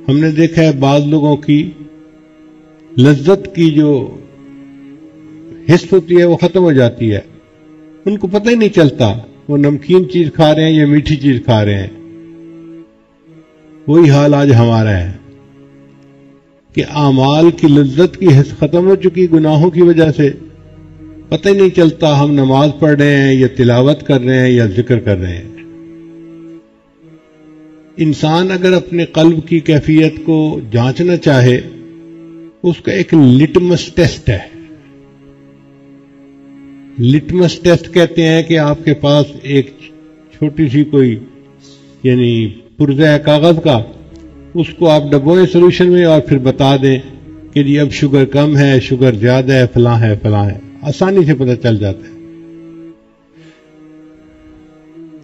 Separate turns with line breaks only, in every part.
ہم نے دیکھا ہے بعض لوگوں کی لذت کی جو حس ہوتی ہے وہ ختم ہو جاتی ہے، ان کو پتہ ہی نہیں چلتا وہ نمکین چیز کھا رہے ہیں یا میٹھی چیز کھا رہے ہیں۔ وہی حال آج ہمارا ہے کہ اعمال کی لذت کی حس ختم ہو چکی گناہوں کی وجہ سے، پتہ ہی نہیں چلتا ہم نماز پڑھ رہے ہیں یا تلاوت کر رہے ہیں یا ذکر کر رہے ہیں۔ انسان اگر اپنے قلب کی کیفیت کو جانچنا چاہے، اس کا ایک لٹمس ٹیسٹ ہے۔ لٹمس ٹیسٹ کہتے ہیں کہ آپ کے پاس ایک چھوٹی سی کوئی یعنی پرزہ ہے کاغذ کا، اس کو آپ ڈبوئیں سولوشن میں اور پھر بتا دیں کہ جی اب شوگر کم ہے، شوگر زیادہ ہے، فلاں ہے فلاں ہے، آسانی سے پتہ چل جاتا ہے۔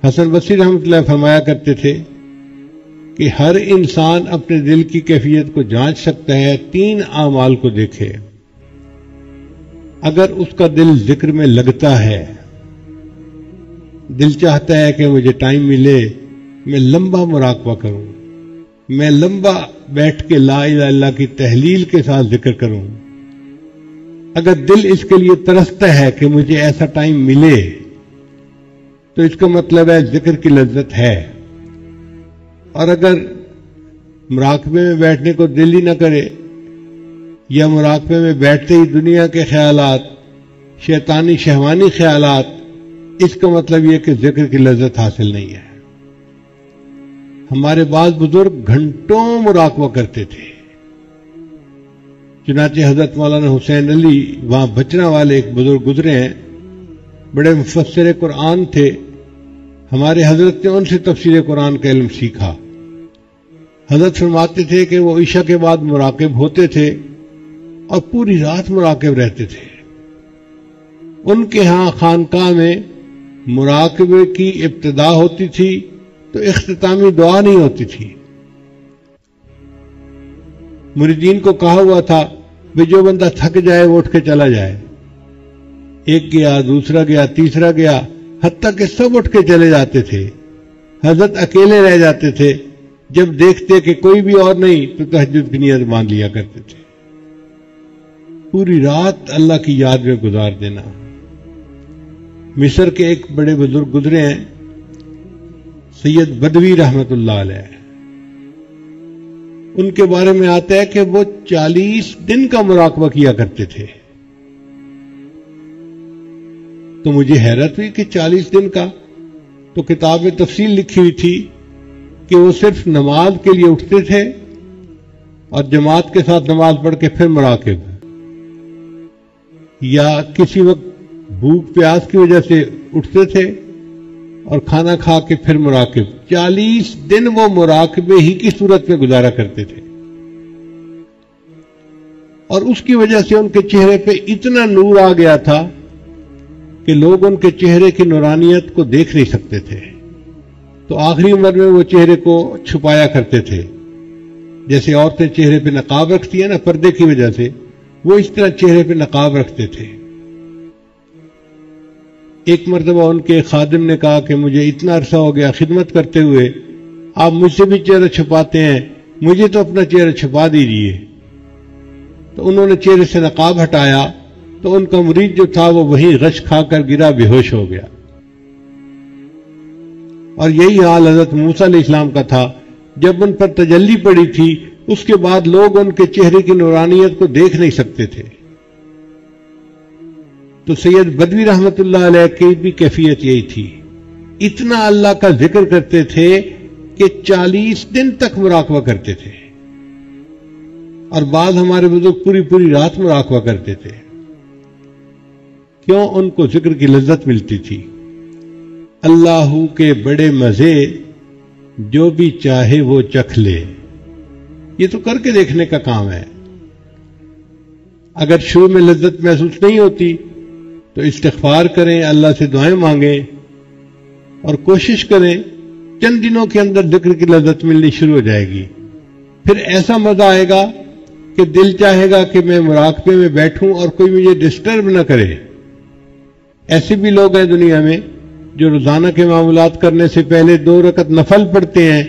حسن بصری رحمۃ اللہ فرمایا کرتے تھے کہ ہر انسان اپنے دل کی کیفیت کو جانچ سکتا ہے 3 اعمال کو دیکھے۔ اگر اس کا دل ذکر میں لگتا ہے، دل چاہتا ہے کہ مجھے ٹائم ملے، میں لمبا مراقبہ کروں، میں لمبا بیٹھ کے لا الہ الا اللہ کی تحلیل کے ساتھ ذکر کروں، اگر دل اس کے لیے ترستا ہے کہ مجھے ایسا ٹائم ملے، تو اس کا مطلب ہے ذکر کی لذت ہے۔ اور اگر مراقبے میں بیٹھنے کو دل ہی نہ کرے، یا مراقبے میں بیٹھتے ہی دنیا کے خیالات، شیطانی شہوانی خیالات، اس کا مطلب یہ کہ ذکر کی لذت حاصل نہیں ہے۔ ہمارے بعض بزرگ گھنٹوں مراقبہ کرتے تھے، چنانچہ حضرت مولانا حسین علی وہاں بچنا والے ایک بزرگ گزرے ہیں، بڑے مفسر قرآن تھے، ہمارے حضرت نے ان سے تفسیر قرآن کا علم سیکھا۔ حضرت فرماتے تھے کہ وہ عشاء کے بعد مراقب ہوتے تھے اور پوری رات مراقب رہتے تھے۔ ان کے ہاں خانقاہ میں مراقبے کی ابتدا ہوتی تھی تو اختتامی دعا نہیں ہوتی تھی۔ مریدین کو کہا ہوا تھا کہ جو بندہ تھک جائے وہ اٹھ کے چلا جائے، ایک گیا، دوسرا گیا، تیسرا گیا، حتیٰ کہ سب اٹھ کے چلے جاتے تھے، حضرت اکیلے رہ جاتے تھے۔ جب دیکھتے کہ کوئی بھی اور نہیں تو تہجد کی نیت مان لیا کرتے تھے۔ پوری رات اللہ کی یاد میں گزار دینا۔ مصر کے ایک بڑے بزرگ گزرے ہیں، سید بدوی رحمت اللہ علیہ، ان کے بارے میں آتا ہے کہ وہ 40 دن کا مراقبہ کیا کرتے تھے۔ تو مجھے حیرت ہوئی کہ 40 دن کا، تو کتاب میں تفصیل لکھی ہوئی تھی کہ وہ صرف نماز کے لیے اٹھتے تھے اور جماعت کے ساتھ نماز پڑھ کے پھر مراقب، یا کسی وقت بھوک پیاس کی وجہ سے اٹھتے تھے اور کھانا کھا کے پھر مراقب۔ 40 دن وہ مراقبے ہی کی صورت میں گزارا کرتے تھے، اور اس کی وجہ سے ان کے چہرے پہ اتنا نور آ گیا تھا کہ لوگ ان کے چہرے کی نورانیت کو دیکھ نہیں سکتے تھے۔ تو آخری عمر میں وہ چہرے کو چھپایا کرتے تھے، جیسے عورتیں چہرے پہ نقاب رکھتی ہیں نا پردے کی وجہ سے، وہ اس طرح چہرے پہ نقاب رکھتے تھے۔ ایک مرتبہ ان کے خادم نے کہا کہ مجھے اتنا عرصہ ہو گیا خدمت کرتے ہوئے، آپ مجھ سے بھی چہرہ چھپاتے ہیں، مجھے تو اپنا چہرہ چھپا دیجیے۔ تو انہوں نے چہرے سے نقاب ہٹایا تو ان کا مرید جو تھا وہ وہیں غش کھا کر گرا، بے ہوش ہو گیا۔ اور یہی حال حضرت موسیٰ علیہ السلام کا تھا، جب ان پر تجلی پڑی تھی اس کے بعد لوگ ان کے چہرے کی نورانیت کو دیکھ نہیں سکتے تھے۔ تو سید بدوی رحمت اللہ علیہ کی بھی کیفیت یہی تھی، اتنا اللہ کا ذکر کرتے تھے کہ 40 دن تک مراقبہ کرتے تھے، اور بعض ہمارے بزرگ پوری رات مراقبہ کرتے تھے۔ کیوں؟ ان کو ذکر کی لذت ملتی تھی۔ اللہ کے بڑے مزے جو بھی چاہے وہ چکھ لے، یہ تو کر کے دیکھنے کا کام ہے۔ اگر شروع میں لذت محسوس نہیں ہوتی تو استغفار کریں، اللہ سے دعائیں مانگیں اور کوشش کریں، چند دنوں کے اندر ذکر کی لذت ملنی شروع ہو جائے گی۔ پھر ایسا مزہ آئے گا کہ دل چاہے گا کہ میں مراقبے میں بیٹھوں اور کوئی مجھے ڈسٹرب نہ کرے۔ ایسے بھی لوگ ہیں دنیا میں جو روزانہ کے معاملات کرنے سے پہلے 2 رکعت نفل پڑھتے ہیں،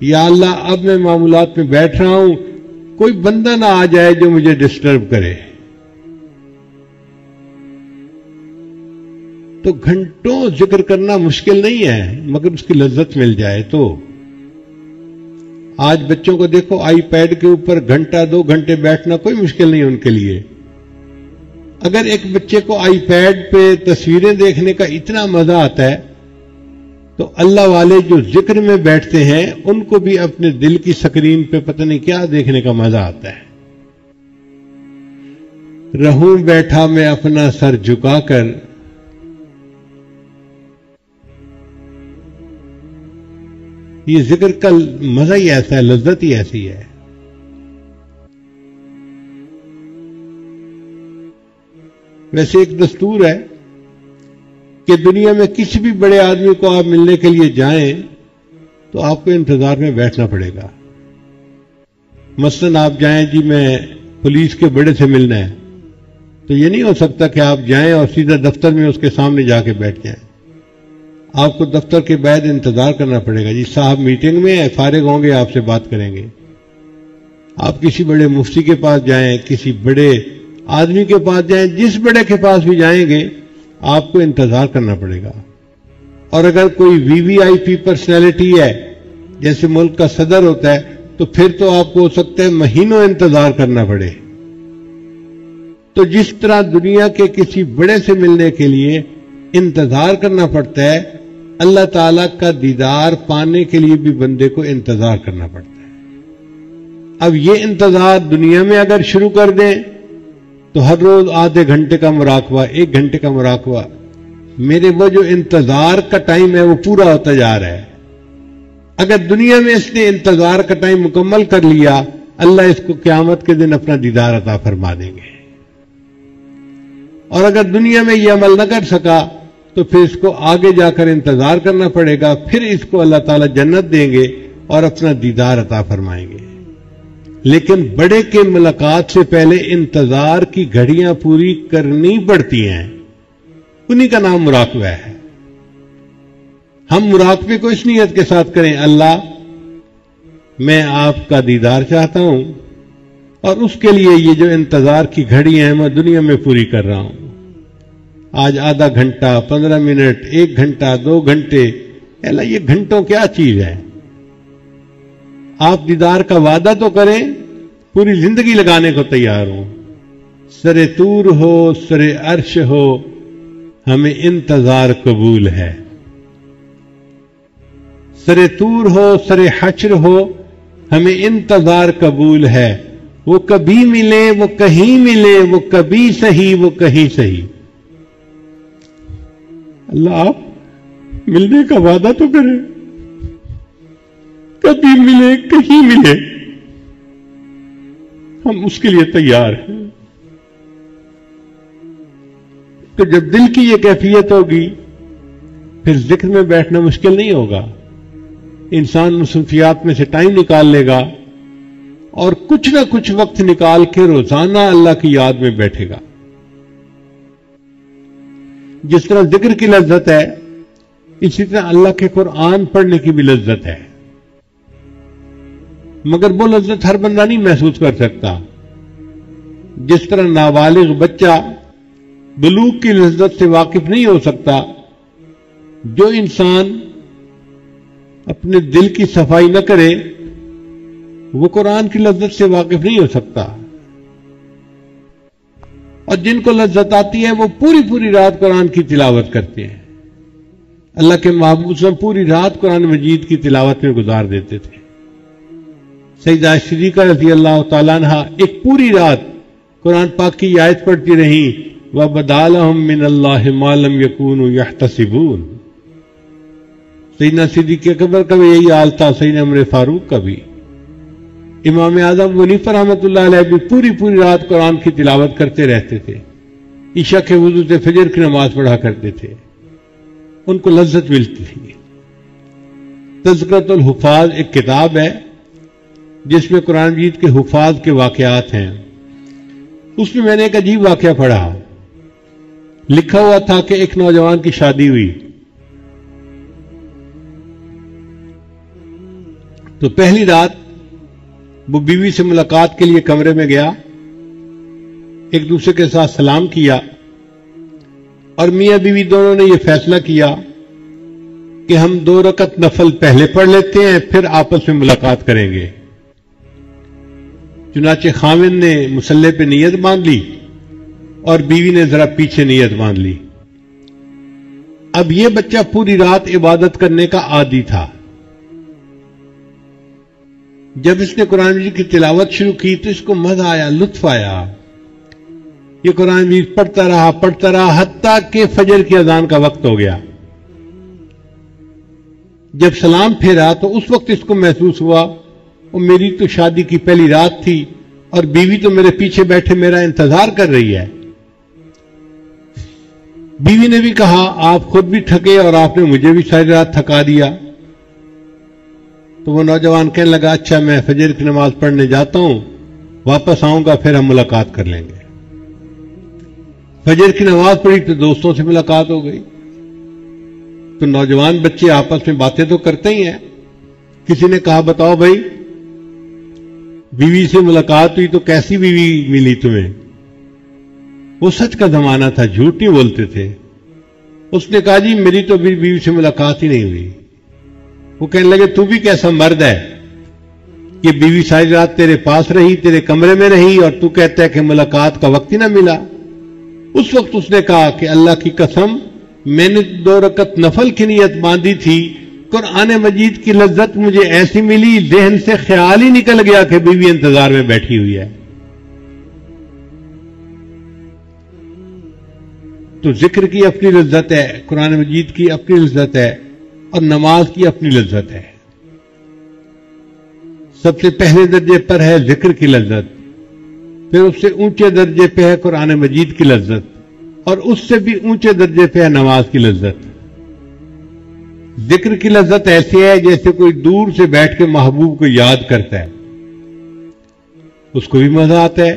یا اللہ اب میں معمولات میں بیٹھ رہا ہوں، کوئی بندہ نہ آ جائے جو مجھے ڈسٹرب کرے. تو گھنٹوں ذکر کرنا مشکل نہیں ہے، مگر اس کی لذت مل جائے تو. آج بچوں کو دیکھو، آئی پیڈ کے اوپر گھنٹہ 2 گھنٹے بیٹھنا کوئی مشکل نہیں ان کے لیے. اگر ایک بچے کو آئی پیڈ پہ تصویریں دیکھنے کا اتنا مزہ آتا ہے تو اللہ والے جو ذکر میں بیٹھتے ہیں ان کو بھی اپنے دل کی سکرین پہ پتہ نہیں کیا دیکھنے کا مزہ آتا ہے. رہوں بیٹھا میں اپنا سر جھکا کر، یہ ذکر کا مزہ ہی ایسا ہے، لذت ہی ایسی ہے. ویسے ایک دستور ہے کہ دنیا میں کسی بھی بڑے آدمی کو آپ ملنے کے لیے جائیں تو آپ کو انتظار میں بیٹھنا پڑے گا. مثلا آپ جائیں جی میں پولیس کے بڑے سے ملنا ہے، تو یہ نہیں ہو سکتا کہ آپ جائیں اور سیدھا دفتر میں اس کے سامنے جا کے بیٹھ جائیں. آپ کو دفتر کے بعد انتظار کرنا پڑے گا. جی صاحب میٹنگ میں فارغ ہوں گے، آپ سے بات کریں گے. آپ کسی بڑے مفتی کے پاس جائیں، کسی بڑے آدمی کے پاس جائیں، جس بڑے کے پاس بھی جائیں گے آپ کو انتظار کرنا پڑے گا. اور اگر کوئی وی وی آئی پی پرسنالٹی ہے، جیسے ملک کا صدر ہوتا ہے، تو پھر تو آپ کو ہو سکتا ہے مہینوں انتظار کرنا پڑے. تو جس طرح دنیا کے کسی بڑے سے ملنے کے لیے انتظار کرنا پڑتا ہے، اللہ تعالیٰ کا دیدار پانے کے لیے بھی بندے کو انتظار کرنا پڑتا ہے. اب یہ انتظار دنیا میں اگر شروع کر دیں تو ہر روز آدھے گھنٹے کا مراقبہ، 1 گھنٹے کا مراقبہ، میرے وہ جو انتظار کا ٹائم ہے وہ پورا ہوتا جا رہا ہے. اگر دنیا میں اس نے انتظار کا ٹائم مکمل کر لیا، اللہ اس کو قیامت کے دن اپنا دیدار عطا فرما دیں گے. اور اگر دنیا میں یہ عمل نہ کر سکا تو پھر اس کو آگے جا کر انتظار کرنا پڑے گا، پھر اس کو اللہ تعالیٰ جنت دیں گے اور اپنا دیدار عطا فرمائیں گے. لیکن بڑے کے ملاقات سے پہلے انتظار کی گھڑیاں پوری کرنی پڑتی ہیں، انہی کا نام مراقبہ ہے. ہم مراقبے کو اس نیت کے ساتھ کریں، اللہ میں آپ کا دیدار چاہتا ہوں اور اس کے لیے یہ جو انتظار کی گھڑیاں ہیں میں دنیا میں پوری کر رہا ہوں. آج آدھا گھنٹہ، 15 منٹ، 1 گھنٹہ، 2 گھنٹے، اللہ یہ گھنٹوں کیا چیز ہے. آپ دیدار کا وعدہ تو کریں، پوری زندگی لگانے کو تیار ہوں. سر طور ہو، سر عرش ہو، ہمیں انتظار قبول ہے. سر طور ہو، سر حشر ہو، ہمیں انتظار قبول ہے. وہ کبھی ملے، وہ کہیں ملے، وہ کبھی صحیح، وہ کہیں صحیح. اللہ آپ ملنے کا وعدہ تو کریں، کبھی ملے، کہیں ملے، ہم اس کے لیے تیار ہیں. تو جب دل کی یہ کیفیت ہوگی پھر ذکر میں بیٹھنا مشکل نہیں ہوگا. انسان مصروفیات میں سے ٹائم نکال لے گا اور کچھ نہ کچھ وقت نکال کے روزانہ اللہ کی یاد میں بیٹھے گا. جس طرح ذکر کی لذت ہے، اسی طرح اللہ کے قرآن پڑھنے کی بھی لذت ہے. مگر وہ لذت ہر بندہ نہیں محسوس کر سکتا. جس طرح نابالغ بچہ بلوغ کی لذت سے واقف نہیں ہو سکتا، جو انسان اپنے دل کی صفائی نہ کرے وہ قرآن کی لذت سے واقف نہیں ہو سکتا. اور جن کو لذت آتی ہے وہ پوری پوری رات قرآن کی تلاوت کرتے ہیں. اللہ کے محبوب صلی پوری رات قرآن مجید کی تلاوت میں گزار دیتے تھے. سیدہ صدیقہ رضی اللہ تعالیٰ عنہ ایک پوری رات قرآن پاک کی آیت پڑھتی رہیں، وَبَدَا لَهُم مِّنَ اللَّهِ مَا لَمْ يَكُونُوا يَحْتَسِبُونَ. سیدنا صدیق اکبر کا بھی یہی حال تھا، سیدنا عمر فاروق کا بھی. امام اعظم حنیفہ رحمۃ اللہ علیہ بھی پوری پوری رات قرآن کی تلاوت کرتے رہتے تھے. عشاء کے وضو سے فجر کی نماز پڑھا کرتے تھے، ان کو لذت ملتی تھی. تذکرۃ الحفاظ ایک کتاب ہے جس میں قرآن مجید کے حفاظ کے واقعات ہیں. اس میں نے ایک عجیب واقعہ پڑھا. لکھا ہوا تھا کہ ایک نوجوان کی شادی ہوئی تو پہلی رات وہ بیوی سے ملاقات کے لیے کمرے میں گیا، ایک دوسرے کے ساتھ سلام کیا، اور میاں بیوی دونوں نے یہ فیصلہ کیا کہ ہم 2 رکعت نفل پہلے پڑھ لیتے ہیں، پھر آپس میں ملاقات کریں گے۔ چنانچہ خاوند نے مصلی پہ نیت باندھ لی اور بیوی نے ذرا پیچھے نیت باندھ لی۔ اب یہ بچہ پوری رات عبادت کرنے کا عادی تھا۔ جب اس نے قرآن مجید کی تلاوت شروع کی تو اس کو مزہ آیا، لطف آیا۔ یہ قرآن مجید پڑھتا رہا حتیٰ کہ فجر کی اذان کا وقت ہو گیا۔ جب سلام پھیرا تو اس وقت اس کو محسوس ہوا اور میری تو شادی کی پہلی رات تھی اور بیوی تو میرے پیچھے بیٹھے میرا انتظار کر رہی ہے۔ بیوی نے بھی کہا آپ خود بھی تھکے اور آپ نے مجھے بھی ساری رات تھکا دیا۔ تو وہ نوجوان کہنے لگا اچھا میں فجر کی نماز پڑھنے جاتا ہوں، واپس آؤں گا پھر ہم ملاقات کر لیں گے۔ فجر کی نماز پڑھی تو دوستوں سے ملاقات ہو گئی۔ تو نوجوان بچے آپس میں باتیں تو کرتے ہی ہیں۔ کسی نے کہا بتاؤ بھائی بیوی سے ملاقات ہوئی تو کیسی بیوی ملی تمہیں؟ وہ سچ کا زمانہ تھا، جھوٹ نہیں بولتے تھے۔ اس نے کہا جی میری تو بیوی سے ملاقات ہی نہیں ہوئی۔ وہ کہنے لگے تو بھی کیسا مرد ہے کہ بیوی ساری رات تیرے پاس رہی، تیرے کمرے میں رہی، اور تو کہتا ہے کہ ملاقات کا وقت ہی نہ ملا۔ اس وقت اس نے کہا کہ اللہ کی قسم میں نے 2 رکعت نفل کی نیت باندھی تھی، قرآن مجید کی لذت مجھے ایسی ملی ذہن سے خیال ہی نکل گیا کہ بیوی انتظار میں بیٹھی ہوئی ہے۔ تو ذکر کی اپنی لذت ہے، قرآن مجید کی اپنی لذت ہے، اور نماز کی اپنی لذت ہے۔ سب سے پہلے درجے پر ہے ذکر کی لذت، پھر اس سے اونچے درجے پہ ہے قرآن مجید کی لذت، اور اس سے بھی اونچے درجے پہ ہے نماز کی لذت۔ ذکر کی لذت ایسی ہے جیسے کوئی دور سے بیٹھ کے محبوب کو یاد کرتا ہے، اس کو بھی مزہ آتا ہے۔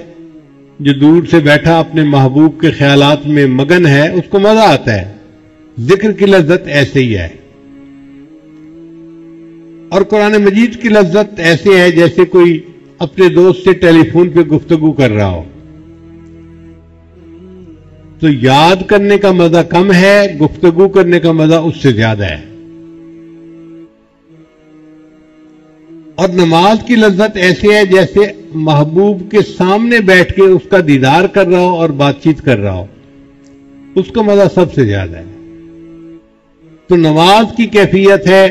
جو دور سے بیٹھا اپنے محبوب کے خیالات میں مگن ہے اس کو مزہ آتا ہے۔ ذکر کی لذت ایسے ہی ہے۔ اور قرآن مجید کی لذت ایسے ہے جیسے کوئی اپنے دوست سے ٹیلی فون پہ گفتگو کر رہا ہو۔ تو یاد کرنے کا مزہ کم ہے، گفتگو کرنے کا مزہ اس سے زیادہ ہے۔ اور نماز کی لذت ایسے ہے جیسے محبوب کے سامنے بیٹھ کے اس کا دیدار کر رہا ہو اور بات چیت کر رہا ہو، اس کا مزہ سب سے زیادہ ہے۔ تو نماز کی کیفیت ہے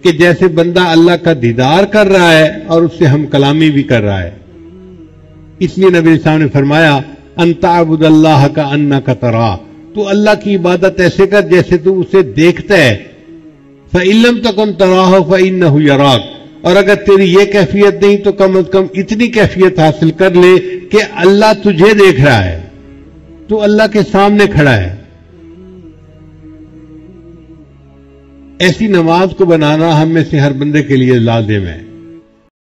کہ جیسے بندہ اللہ کا دیدار کر رہا ہے اور اس سے ہم کلامی بھی کر رہا ہے۔ اس لیے نبی صاحب نے فرمایا ان تعبد اللہ کا انک تراہ، تو اللہ کی عبادت ایسے کر جیسے تو اسے دیکھتا ہے۔ فإن لم تکن تراہ فإنہ یراک، اور اگر تیری یہ کیفیت نہیں تو کم از کم اتنی کیفیت حاصل کر لے کہ اللہ تجھے دیکھ رہا ہے، تو اللہ کے سامنے کھڑا ہے۔ ایسی نماز کو بنانا ہم میں سے ہر بندے کے لیے لازم ہے۔